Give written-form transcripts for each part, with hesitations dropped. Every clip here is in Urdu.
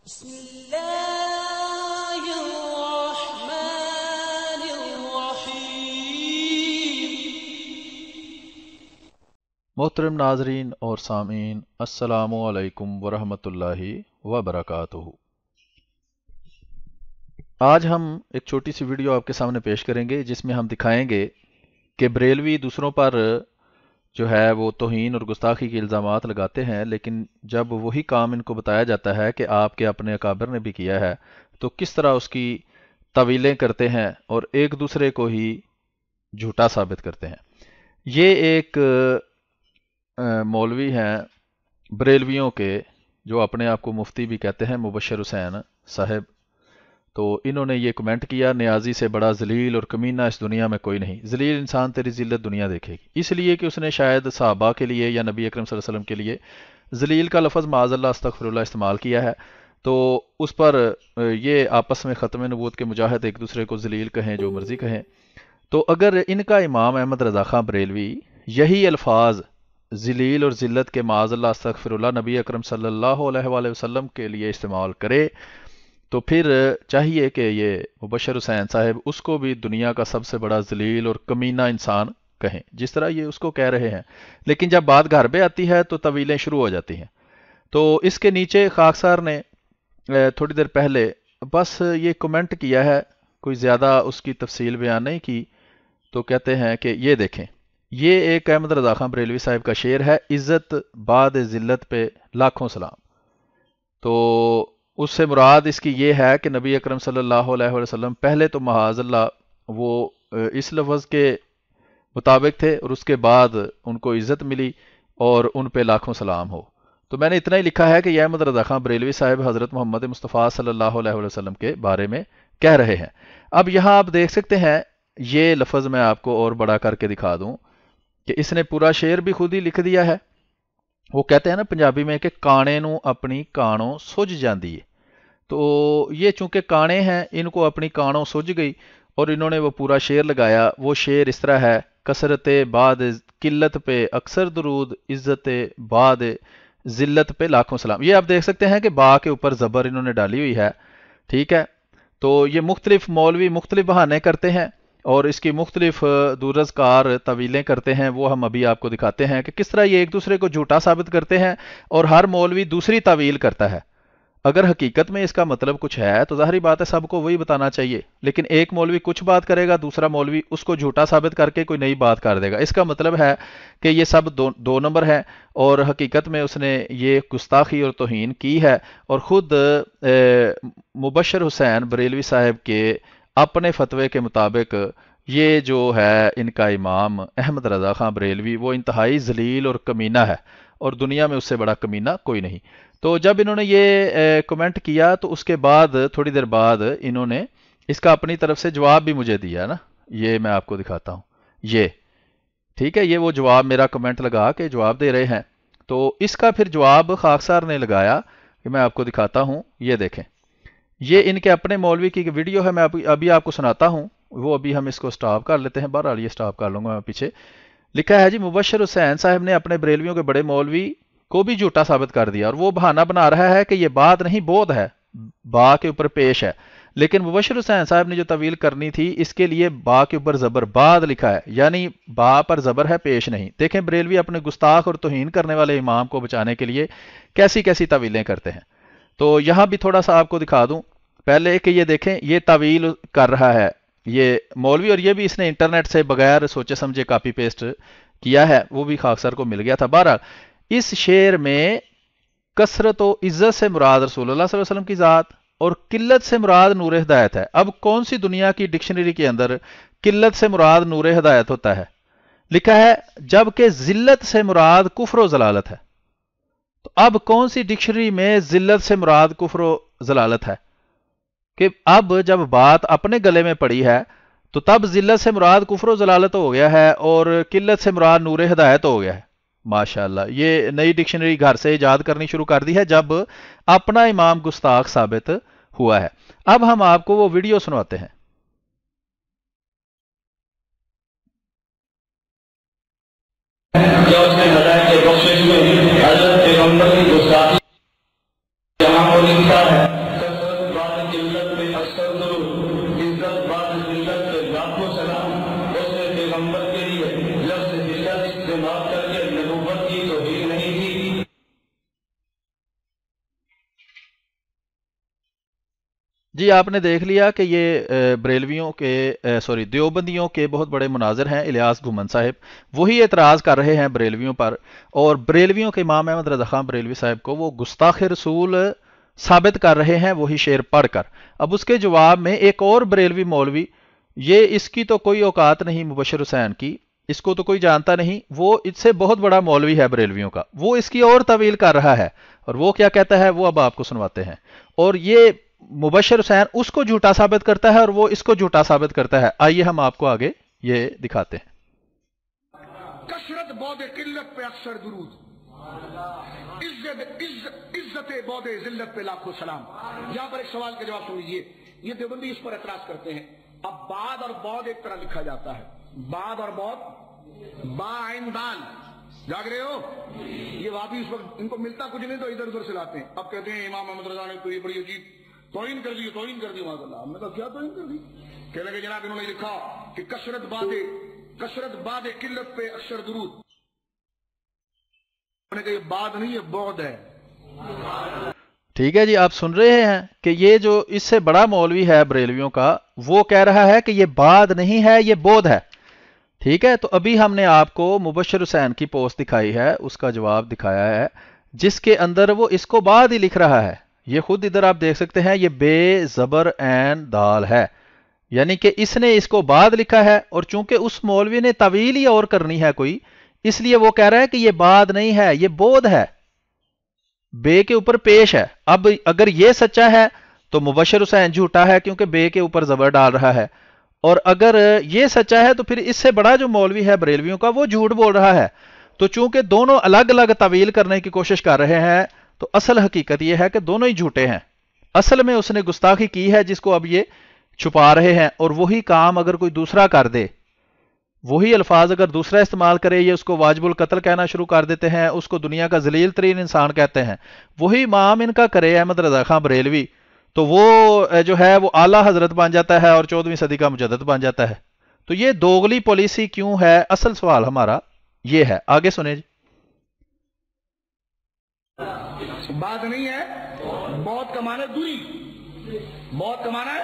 بسم اللہ الرحمن الرحیم۔ محترم ناظرین اور سامعین، السلام علیکم ورحمۃ اللہ وبرکاتہ۔ آج ہم ایک چھوٹی سی ویڈیو آپ کے سامنے پیش کریں گے جس میں ہم دکھائیں گے کہ بریلوی دوسروں پر جو ہے وہ توہین اور گستاخی کے الزامات لگاتے ہیں، لیکن جب وہی کام ان کو بتایا جاتا ہے کہ آپ کے اپنے اکابر نے بھی کیا ہے تو کس طرح اس کی تعویلیں کرتے ہیں اور ایک دوسرے کو ہی جھوٹا ثابت کرتے ہیں۔ یہ ایک مولوی ہیں بریلویوں کے جو اپنے آپ کو مفتی بھی کہتے ہیں، مبشر حسین صاحب، تو انہوں نے یہ کمنٹ کیا: نیازی سے بڑا ذلیل اور کمینہ اس دنیا میں کوئی نہیں، ذلیل انسان تیری ذلت دنیا دیکھے گی۔ اس لیے کہ اس نے شاید صحابہ کے لیے یا نبی اکرم صلی اللہ علیہ وسلم کے لیے ذلیل کا لفظ معاذ اللہ استغفر اللہ استعمال کیا ہے، تو اس پر یہ آپس میں ختم نبوت کے مجاہد ایک دوسرے کو ذلیل کہیں، جو مرضی کہیں۔ تو اگر ان کا امام احمد رضا خان بریلوی یہی الفاظ ذلیل اور ذلت کے معاذ اللہ استغفر اللہ نبی اکرم صلی اللہ علیہ وآلہ وسلم کے لیے استعمال کرے تو پھر چاہیے کہ یہ مبشر حسین صاحب اس کو بھی دنیا کا سب سے بڑا ذلیل اور کمینہ انسان کہیں، جس طرح یہ اس کو کہہ رہے ہیں۔ لیکن جب بات گھر پہ آتی ہے تو طویلیں شروع ہو جاتی ہیں۔ تو اس کے نیچے خاکسار نے تھوڑی دیر پہلے بس یہ کمنٹ کیا ہے، کوئی زیادہ اس کی تفصیل بیان نہیں کی، تو کہتے ہیں کہ یہ دیکھیں، یہ ایک احمد رضا خان بریلوی صاحب کا شعر ہے: عزت بعد ذلت پہ لاکھوں سلام۔ تو اس سے مراد اس کی یہ ہے کہ نبی اکرم صلی اللہ علیہ وسلم پہلے تو معاذ اللہ وہ اس لفظ کے مطابق تھے اور اس کے بعد ان کو عزت ملی اور ان پہ لاکھوں سلام ہو۔ تو میں نے اتنا ہی لکھا ہے کہ یہ احمد رضا خان بریلوی صاحب حضرت محمد مصطفیٰ صلی اللہ علیہ وسلم کے بارے میں کہہ رہے ہیں۔ اب یہاں آپ دیکھ سکتے ہیں، یہ لفظ میں آپ کو اور بڑا کر کے دکھا دوں کہ اس نے پورا شعر بھی خود ہی لکھ دیا ہے۔ وہ کہتے ہیں نا پنجابی میں کہ کانے نو اپنی کانوں سج جاندی ہے، تو یہ چونکہ کانے ہیں، ان کو اپنی کانوں سج گئی اور انہوں نے وہ پورا شعر لگایا۔ وہ شعر اس طرح ہے: کثرت بعد قلت پہ اکثر درود، عزت بعد ذلت پہ لاکھوں سلام۔ یہ آپ دیکھ سکتے ہیں کہ با کے اوپر زبر انہوں نے ڈالی ہوئی ہے، ٹھیک ہے۔ تو یہ مختلف مولوی مختلف بہانے کرتے ہیں اور اس کی مختلف دورزکار طویلیں کرتے ہیں، وہ ہم ابھی آپ کو دکھاتے ہیں کہ کس طرح یہ ایک دوسرے کو جھوٹا ثابت کرتے ہیں اور ہر مولوی دوسری طویل کرتا ہے۔ اگر حقیقت میں اس کا مطلب کچھ ہے تو ظاہری بات ہے سب کو وہی بتانا چاہیے، لیکن ایک مولوی کچھ بات کرے گا، دوسرا مولوی اس کو جھوٹا ثابت کر کے کوئی نئی بات کر دے گا۔ اس کا مطلب ہے کہ یہ سب دو نمبر ہیں اور حقیقت میں اس نے یہ گستاخی اور توہین کی ہے، اور خود مبشر حسین بریلوی صاحب کے اپنے فتوے کے مطابق یہ جو ہے ان کا امام احمد رضا خان بریلوی وہ انتہائی ذلیل اور کمینہ ہے، اور دنیا میں اس سے بڑا کمینہ کوئی نہیں۔ تو جب انہوں نے یہ کمنٹ کیا تو اس کے بعد تھوڑی دیر بعد انہوں نے اس کا اپنی طرف سے جواب بھی مجھے دیا نا، یہ میں آپ کو دکھاتا ہوں، یہ ٹھیک ہے، یہ وہ جواب میرا کمنٹ لگا کے جواب دے رہے ہیں۔ تو اس کا پھر جواب خاکسار نے لگایا کہ میں آپ کو دکھاتا ہوں، یہ دیکھیں، یہ ان کے اپنے مولوی کی ویڈیو ہے، میں ابھی آپ کو سناتا ہوں، وہ ابھی ہم اس کو سٹاپ کر لیتے ہیں، بہرحال یہ سٹاپ کر لوں گا میں پیچھے۔ لکھا ہے جی: مبشر حسین صاحب نے اپنے بریلویوں کے بڑے مولوی کو بھی جھوٹا ثابت کر دیا، اور وہ بہانہ بنا رہا ہے کہ یہ بات نہیں بودھ ہے، با کے اوپر پیش ہے، لیکن مبشر حسین صاحب نے جو طویل کرنی تھی اس کے لیے با کے اوپر زبر بعد لکھا ہے، یعنی با پر زبر ہے، پیش نہیں۔ دیکھیں بریلوی اپنے گستاخ اور توہین کرنے والے امام کو بچانے کے لیے کیسی کیسی طویلیں کرتے ہیں۔ تو یہاں بھی تھوڑا سا آپ کو دکھا دوں پہلے کہ یہ دیکھیں، یہ طویل کر رہا ہے یہ مولوی، اور یہ بھی اس نے انٹرنیٹ سے بغیر سوچے سمجھے کاپی پیسٹ کیا ہے، وہ بھی خاکسار کو مل گیا تھا۔ بہرحال اس شعر میں کثرت و عزت سے مراد رسول اللہ صلی اللہ علیہ وسلم کی ذات اور قلت سے مراد نور ہدایت ہے۔ اب کون سی دنیا کی ڈکشنری کے اندر قلت سے مراد نور ہدایت ہوتا ہے؟ لکھا ہے جبکہ ذلت سے مراد کفر و ضلالت ہے۔ تو اب کون سی ڈکشنری میں ذلت سے مراد کفر و ضلالت ہے؟ کہ اب جب بات اپنے گلے میں پڑی ہے تو تب ذلت سے مراد کفر و ضلالت ہو گیا ہے اور قلت سے مراد نور ہدایت ہو گیا ہے۔ ماشاءاللہ، یہ نئی ڈکشنری گھر سے ایجاد کرنی شروع کر دی ہے جب اپنا امام گستاخ ثابت ہوا ہے۔ اب ہم آپ کو وہ ویڈیو سنواتے ہیں۔ حضرت پیغمبر کی گستاخی جہاں وہ لکھتا ہے جی آپ نے دیکھ لیا کہ یہ بریلویوں کے دیوبندیوں کے بہت بڑے مناظر ہیں الیاس گھمن صاحب، وہی اعتراض کر رہے ہیں بریلویوں پر، اور بریلویوں کے امام احمد رضا خان بریلوی صاحب کو وہ گستاخ رسول ثابت کر رہے ہیں وہی شعر پڑھ کر۔ اب اس کے جواب میں ایک اور بریلوی مولوی، یہ اس کی تو کوئی اوقات نہیں مبشر حسین کی، اس کو تو کوئی جانتا نہیں، وہ اس سے بہت بڑا مولوی ہے بریلویوں کا، وہ اس کی اور طویل کر رہا ہے، اور وہ کیا کہتا ہے وہ اب آپ کو سنواتے ہیں۔ اور یہ مبشر حسین اس کو جھوٹا ثابت کرتا ہے اور وہ اس کو جھوٹا ثابت کرتا ہے۔ آئیے ہم آپ کو آگے یہ دکھاتے ہیں۔ کثرت بود قلت پہ اکثر درود، عزت بود ذلت پہ لاکھوں سلام۔ یہاں پر ایک سوال کا جواب سن لیجیے، یہ دیوبندی اس پر اعتراض کرتے ہیں۔ اب بعد اور بود ایک طرح لکھا جاتا ہے، بعد اور بود، با عین دال، جاگ رہے ہو؟ یہ وہابی اس وقت ان کو ملتا کچھ نہیں تو ادھر ادھر سے لاتے ہیں۔ اب کہتے ہیں امام احمد رضا نے تو یہ بڑی عجیب توہین کر دی، توہین کر دی معاذ اللہ۔ ہم نے کہا کیا توہین کر دی؟ کہنے لگے جناب انہوں نے لکھا کہ کثرت باد قلت پہ اکثر درود، انہوں نے کہا یہ باد نہیں یہ بعد ہے۔ ٹھیک ہے جی، آپ سن رہے ہیں کہ یہ جو اس سے بڑا مولوی ہے بریلویوں کا وہ کہہ رہا ہے کہ یہ بعد نہیں ہے یہ بود ہے۔ ٹھیک ہے، تو ابھی ہم نے آپ کو مبشر حسین کی پوسٹ دکھائی ہے، اس کا جواب دکھایا ہے جس کے اندر وہ اس کو بعد ہی لکھ رہا ہے۔ یہ خود ادھر آپ دیکھ سکتے ہیں، یہ بے زبر عین دال ہے، یعنی کہ اس نے اس کو بعد لکھا ہے، اور چونکہ اس مولوی نے طویل ہی اور کرنی ہے کوئی، اس لیے وہ کہہ رہا ہے کہ یہ بعد نہیں ہے یہ بود ہے، بے کے اوپر پیش ہے۔ اب اگر یہ سچا ہے تو مبشر حسین جھوٹا ہے کیونکہ بے کے اوپر زبر ڈال رہا ہے، اور اگر یہ سچا ہے تو پھر اس سے بڑا جو مولوی ہے بریلویوں کا وہ جھوٹ بول رہا ہے۔ تو چونکہ دونوں الگ الگ تعویل کرنے کی کوشش کر رہے ہیں تو اصل حقیقت یہ ہے کہ دونوں ہی جھوٹے ہیں۔ اصل میں اس نے گستاخی کی ہے جس کو اب یہ چھپا رہے ہیں، اور وہی کام اگر کوئی دوسرا کر دے، وہی الفاظ اگر دوسرا استعمال کرے، یہ اس کو واجب القتل کہنا شروع کر دیتے ہیں، اس کو دنیا کا ذلیل ترین انسان کہتے ہیں، وہی امام ان کا کرے احمد رضا خان بریلوی، تو وہ جو ہے وہ اعلیٰ حضرت بن جاتا ہے اور 14ویں صدی کا مجدد بن جاتا ہے۔ تو یہ دوغلی پالیسی کیوں ہے، اصل سوال ہمارا یہ ہے۔ آگے سنیں جی۔ بات نہیں ہے، بہت کا معنی دوری، بہت کا معنی ہے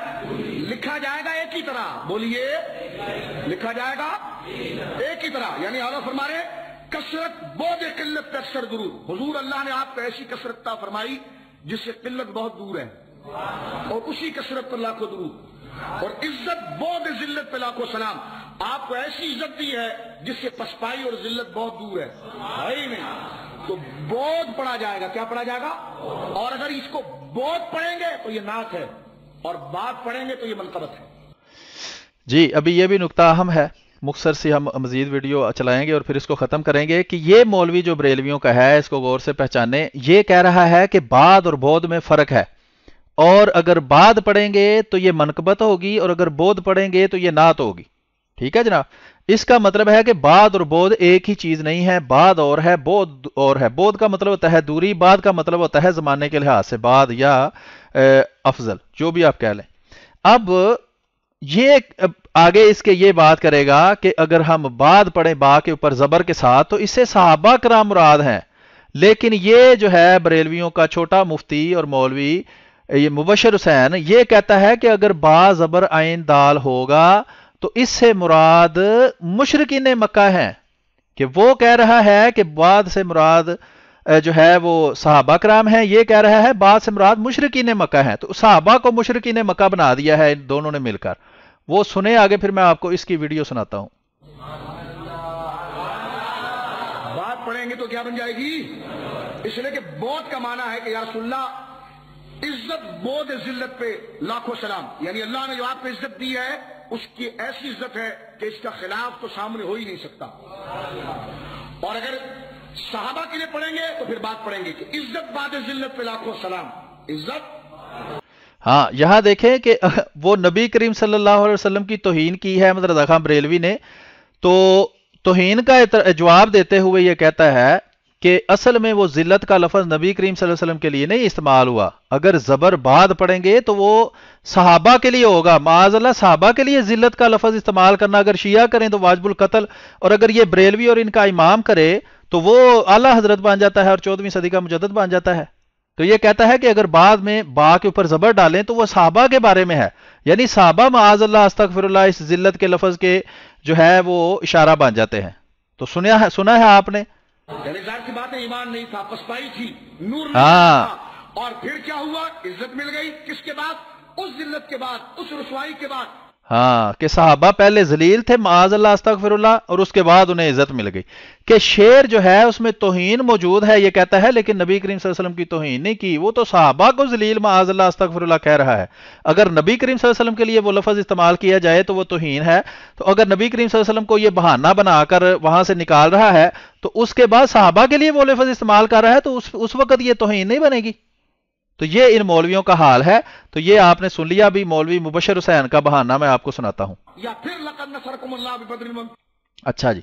لکھا جائے گا ایک ہی طرح، بولیے لکھا جائے گا ایک ہی طرح، یعنی اعلیٰ فرما رہے کثرت بود قلت پہ اکثر درود، حضور اللہ نے آپ کو ایسی کثرت عطا فرمائی جس سے قلت بہت دور ہے، اور اسی کثرت پر لاکھوں درود، اور عزت بود ذلت پہ لاکھوں سلام، آپ کو ایسی عزت دی ہے جس سے پسپائی اور ذلت بہت دور ہے ہی نہیں۔ تو بود پڑھا جائے گا، کیا پڑھا جائے گا؟ اور اگر اس کو بود پڑھیں گے تو یہ نعت ہے، اور بات پڑھیں گے تو یہ منقبت ہے۔ جی ابھی یہ بھی نکتہ اہم ہے، مختصر سی ہم مزید ویڈیو چلائیں گے اور پھر اس کو ختم کریں گے کہ یہ مولوی جو بریلویوں کا ہے اس کو غور سے پہچانے، یہ کہہ رہا ہے کہ بعد اور بود میں فرق ہے، اور اگر بعد پڑھیں گے تو یہ منقبت ہوگی اور اگر بود پڑھیں گے تو یہ نعت ہوگی۔ ٹھیک ہے جناب، اس کا مطلب ہے کہ بعد اور بود ایک ہی چیز نہیں ہے، بعد اور ہے بود اور ہے۔ بود کا مطلب ہوتا ہے دوری، بعد کا مطلب ہوتا ہے زمانے کے لحاظ سے بعد یا افضل، جو بھی آپ کہہ لیں۔ اب یہ آگے اس کے یہ بات کرے گا کہ اگر ہم بعد پڑھیں با کے اوپر زبر کے ساتھ تو اس سے صحابہ کرام مراد ہیں، لیکن یہ جو ہے بریلویوں کا چھوٹا مفتی اور مولوی یہ مبشر حسین یہ کہتا ہے کہ اگر با زبر عین دال ہوگا تو اس سے مراد مشرکین مکہ ہیں، کہ وہ کہہ رہا ہے کہ بعد سے مراد جو ہے وہ صحابہ کرام ہیں، یہ کہہ رہا ہے بعد سے مراد مشرکین مکہ ہیں، تو صحابہ کو مشرکین مکہ بنا دیا ہے ان دونوں نے مل کر۔ وہ سنیں آگے، پھر میں آپ کو اس کی ویڈیو سناتا ہوں۔ بات پڑھیں گے تو کیا بن جائے گی؟ اس لیے کہ بود کا معنی ہے کہ یا رسول اللہ عزت بود ذلت پہ لاکھوں سلام، یعنی اللہ نے جو آپ کو عزت دی ہے اس کی ایسی عزت ہے کہ اس کا خلاف تو سامنے ہو ہی نہیں سکتا۔ اور اگر صحابہ کے لیے پڑھیں گے تو پھر بات پڑھیں گے کہ عزت بعد ذلت پہ لاکھوں سلام، عزت۔ ہاں یہاں دیکھیں کہ وہ نبی کریم صلی اللہ علیہ وسلم کی توہین کی ہے احمد رضا خان بریلوی نے، تو توہین کا جواب دیتے ہوئے یہ کہتا ہے کہ اصل میں وہ ذلت کا لفظ نبی کریم صلی اللہ علیہ وسلم کے لیے نہیں استعمال ہوا، اگر زبر بعد پڑھیں گے تو وہ صحابہ کے لیے ہوگا، معاذ اللہ صحابہ کے لیے ذلت کا لفظ استعمال کرنا اگر شیعہ کریں تو واجب القتل، اور اگر یہ بریلوی اور ان کا امام کرے تو وہ اعلیٰ حضرت بن جاتا ہے اور 14ویں صدی کا مجدد بن جاتا ہے۔ تو یہ کہتا ہے کہ اگر بعد میں با کے اوپر زبر ڈالیں تو وہ صحابہ کے بارے میں ہے، یعنی صحابہ معاذ اللہ استغفر اللہ اس ذلت کے لفظ کے جو ہے وہ اشارہ بن جاتے ہیں۔ تو سنا ہے آپ نے؟ یعنی ظاہر سی بات ہے ایمان نہیں تھا، پسپائی تھی، نور نہیں ہاں تھا، اور پھر کیا ہوا؟ عزت مل گئی کس کے بعد؟ اس ذلت کے بعد، اس رسوائی کے بعد۔ ہاں، کہ صحابہ پہلے ذلیل تھے معاذ اللہ استغفر اللہ، اور اس کے بعد انہیں عزت مل گئی۔ کہ شعر جو ہے اس میں توہین موجود ہے یہ کہتا ہے، لیکن نبی کریم صلی اللہ علیہ وسلم کی توہین نہیں کی، وہ تو صحابہ کو ذلیل معاذ اللہ استغفر اللہ کہہ رہا ہے۔ اگر نبی کریم صلی اللہ علیہ وسلم کے لیے وہ لفظ استعمال کیا جائے تو وہ توہین ہے، تو اگر نبی کریم صلی اللہ علیہ وسلم کو یہ بہانہ بنا کر وہاں سے نکال رہا ہے تو اس کے بعد صحابہ کے لیے وہ لفظ استعمال کر رہا ہے تو اس وقت یہ توہین نہیں بنے گی۔ تو یہ ان مولویوں کا حال ہے۔ تو یہ آپ نے سن لیا بھی مولوی مبشر حسین کا بہانہ میں آپ کو سناتا ہوں۔ یا پھر لقد نصرکم اللہ ببدر من۔ اچھا جی،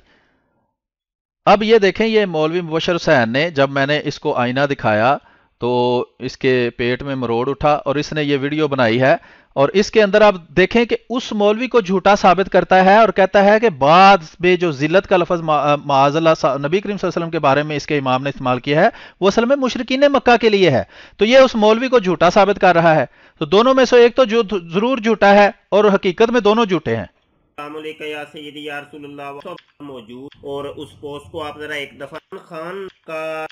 اب یہ دیکھیں، یہ مولوی مبشر حسین نے جب میں نے اس کو آئینہ دکھایا تو اس کے پیٹ میں مروڑ اٹھا اور اس نے یہ ویڈیو بنائی ہے، اور اس کے اندر آپ دیکھیں کہ اس مولوی کو جھوٹا ثابت کرتا ہے اور کہتا ہے کہ بعد میں جو ذلت کا لفظ معاذ اللہ نبی کریم صلی اللہ علیہ وسلم کے بارے میں اس کے امام نے استعمال کیا ہے وہ اصل میں مشرکین مکہ کے لیے ہے۔ تو یہ اس مولوی کو جھوٹا ثابت کر رہا ہے۔ تو دونوں میں سے ایک تو جو ضرور جھوٹا ہے، اور حقیقت میں دونوں جھوٹے ہیں۔ السلام علیکم یا سیدی یا رسول اللہ سب موجود، اور اس پوسٹ کو آپ ذرا ایک دفعہ خان کا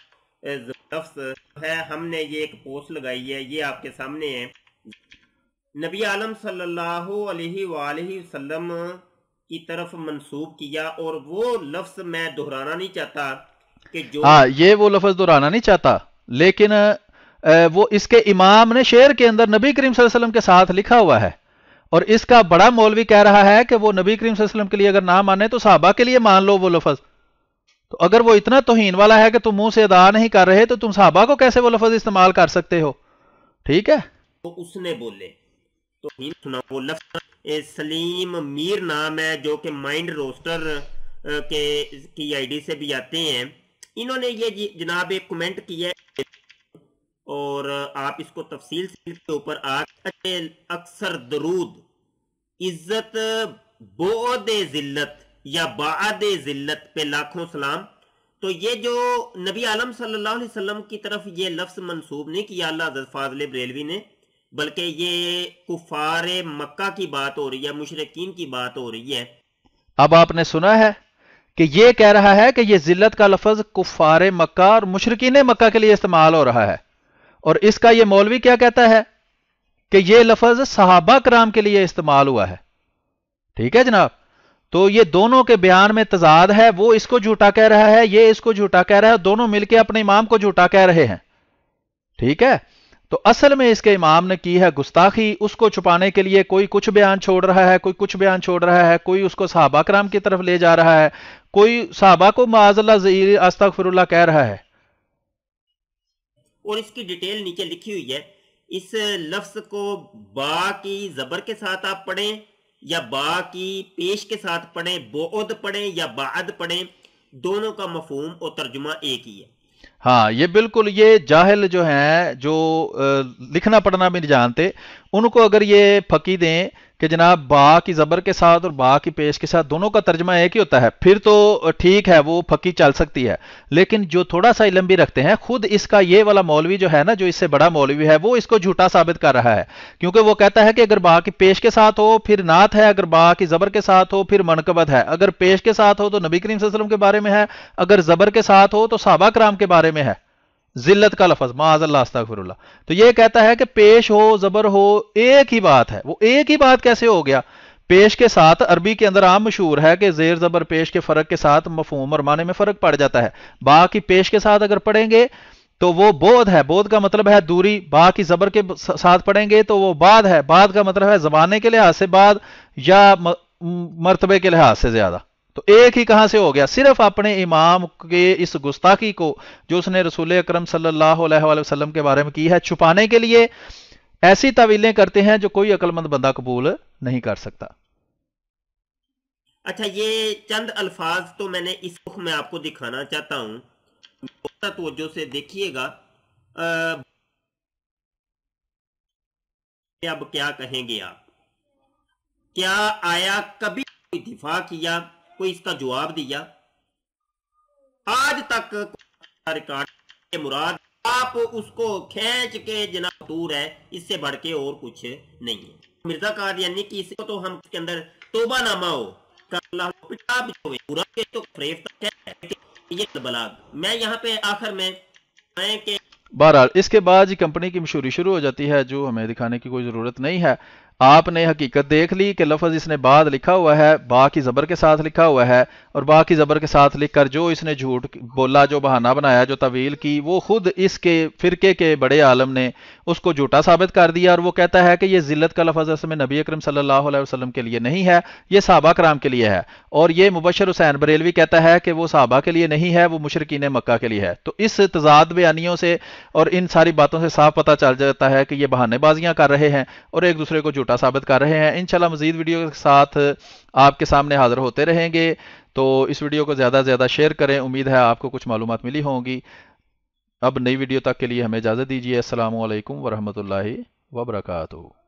لفظ ہے، ہم نے یہ ایک پوسٹ لگائی ہے، یہ آپ کے سامنے ہے۔ نبی عالم صلی اللہ علیہ وآلہ وسلم کی طرف منسوب کیا، اور وہ لفظ میں دہرانا نہیں چاہتا کہ جو ہاں، یہ وہ لفظ دہرانا نہیں چاہتا، لیکن وہ اس کے امام نے شعر کے اندر نبی کریم صلی اللہ علیہ وسلم کے ساتھ لکھا ہوا ہے، اور اس کا بڑا مولوی کہہ رہا ہے کہ وہ نبی کریم صلی اللہ علیہ وسلم کے لیے اگر نہ مانے تو صحابہ کے لیے مان لو وہ لفظ۔ تو اگر وہ اتنا توہین والا ہے کہ تم منہ سے ادا نہیں کر رہے تو تم صحابہ کو کیسے وہ لفظ استعمال کر سکتے ہو؟ ٹھیک ہے، تو اس نے بولے تو سنا وہ لفظ سلیم میر نام ہے، جو کہ مائنڈ روسٹر کی آئی ڈی سے بھی آتے ہیں۔ انہوں نے یہ جناب ایک کمنٹ کیا ہے، اور آپ اس کو تفصیل سے کے اوپر اکثر درود عزت بعد ذلت یا بعد ذلت پہ لاکھوں سلام۔ تو یہ جو نبی عالم صلی اللہ علیہ وسلم کی طرف یہ لفظ منسوب نہیں کیا اللہ حضرت فاضل بریلوی نے، بلکہ یہ کفار مکہ کی بات ہو رہی ہے، مشرکین کی بات ہو رہی ہے۔ اب آپ نے سنا ہے کہ یہ کہہ رہا ہے کہ یہ ذلت کا لفظ کفار مکہ اور مشرکین مکہ کے لیے استعمال ہو رہا ہے، اور اس کا یہ مولوی کیا کہتا ہے کہ یہ لفظ صحابہ کرام کے لیے استعمال ہوا ہے۔ ٹھیک ہے جناب، تو یہ دونوں کے بیان میں تضاد ہے، وہ اس کو جھوٹا کہہ رہا ہے، یہ اس کو جھوٹا کہہ رہا ہے، دونوں مل کے اپنے امام کو جھوٹا کہہ رہے ہیں۔ ٹھیک ہے، تو اصل میں اس کے امام نے کی ہے گستاخی، اس کو چھپانے کے لیے کوئی کچھ بیان چھوڑ رہا ہے، کوئی کچھ بیان چھوڑ رہا ہے، کوئی اس کو صحابہ کرام کی طرف لے جا رہا ہے، کوئی صحابہ کو معاذ اللہ ذلیل استغفر اللہ کہہ رہا ہے۔ اور اس کی ڈیٹیل نیچے لکھی ہوئی ہے۔ اس لفظ کو با کی زبر کے ساتھ آپ پڑھیں یا با کی پیش کے ساتھ پڑھیں، بعد پڑھیں یا بعد پڑھیں، دونوں کا مفہوم اور ترجمہ ایک ہی ہے۔ ہاں، یہ بالکل یہ جاہل جو ہیں، جو لکھنا پڑھنا بھی نہیں جانتے، ان کو اگر یہ پھکی دیں کہ جناب با کی زبر کے ساتھ اور با کی پیش کے ساتھ دونوں کا ترجمہ ایک ہی ہوتا ہے، پھر تو ٹھیک ہے، وہ پھکی چل سکتی ہے۔ لیکن جو تھوڑا سا علم بھی رکھتے ہیں، خود اس کا یہ والا مولوی جو ہے نا، جو اس سے بڑا مولوی ہے، وہ اس کو جھوٹا ثابت کر رہا ہے، کیونکہ وہ کہتا ہے کہ اگر با کی پیش کے ساتھ ہو پھر نعت ہے، اگر با کی زبر کے ساتھ ہو پھر منقبت ہے، اگر پیش کے ساتھ ہو تو نبی کریم صلی اللہ علیہ وسلم کے بارے میں ہے، اگر زبر کے ساتھ ہو تو صحابہ کرام کے بارے میں ہے۔ ذلت کا لفظ معاذ اللہ استغفر اللہ، تو یہ کہتا ہے کہ پیش ہو زبر ہو ایک ہی بات ہے۔ وہ ایک ہی بات کیسے ہو گیا؟ پیش کے ساتھ عربی کے اندر عام مشہور ہے کہ زیر زبر پیش کے فرق کے ساتھ مفہوم اور معنی میں فرق پڑ جاتا ہے۔ با کی پیش کے ساتھ اگر پڑھیں گے تو وہ بود ہے، بود کا مطلب ہے دوری، با کی زبر کے ساتھ پڑھیں گے تو وہ بعد ہے، بعد کا مطلب ہے زمانے کے لحاظ سے بعد یا مرتبے کے لحاظ سے زیادہ۔ تو ایک ہی کہاں سے ہو گیا؟ صرف اپنے امام کے اس گستاخی کو جو اس نے رسول اکرم صلی اللہ علیہ وآلہ وسلم کے بارے میں کی ہے، چھپانے کے لیے ایسی تعویلیں کرتے ہیں جو کوئی عقل مند بندہ قبول نہیں کر سکتا۔ اچھا، یہ چند الفاظ تو میں نے اس رخ میں آپ کو دکھانا چاہتا ہوں، توجہ سے دیکھیے گا۔ اب کیا کہیں گے آپ؟ کیا آیا کبھی کوئی دفاع کیا، کوئی اس کا جواب دیا؟ آج تک ریکارڈ مراد آپ اس کو کھینچ کے جناب دور ہے، اس سے بڑھ کے اور کچھ نہیں ہے۔ مرزا قادیانی کی اس کو تو ہم اس کے اندر توبہ نامہ ہو کہ اللہ پٹا بھی ہوئے پورا کے تو فریب تک ہے یہ بلاغ۔ میں یہاں پہ آخر میں کہ بہرحال اس کے بعد ہی کمپنی کی مشہوری شروع ہو جاتی ہے، جو ہمیں دکھانے کی کوئی ضرورت نہیں ہے۔ آپ نے حقیقت دیکھ لی کہ لفظ اس نے بعد لکھا ہوا ہے، با کی زبر کے ساتھ لکھا ہوا ہے، اور با کی زبر کے ساتھ لکھ کر جو اس نے جھوٹ بولا، جو بہانہ بنایا، جو طویل کی، وہ خود اس کے فرقے کے بڑے عالم نے اس کو جھوٹا ثابت کر دیا، اور وہ کہتا ہے کہ یہ ذلت کا لفظ اصل میں نبی اکرم صلی اللہ علیہ وسلم کے لیے نہیں ہے، یہ صحابہ کرام کے لیے ہے۔ اور یہ مبشر حسین بریلوی کہتا ہے کہ وہ صحابہ کے لیے نہیں ہے، وہ مشرکین مکہ کے لیے ہے۔ تو اس تضاد بیانیوں سے اور ان ساری باتوں سے صاف پتہ چل جاتا ہے کہ یہ بہانے بازیاں کر رہے ہیں اور ایک دوسرے کو جھوٹا ثابت کر رہے ہیں۔ انشاءاللہ مزید ویڈیو کے ساتھ آپ کے سامنے حاضر ہوتے رہیں گے، تو اس ویڈیو کو زیادہ سے زیادہ شیئر کریں۔ امید ہے آپ کو کچھ معلومات ملی ہوں گی۔ اب نئی ویڈیو تک کے لیے ہمیں اجازت دیجیے۔ السلام علیکم ورحمۃ اللہ وبرکاتہ۔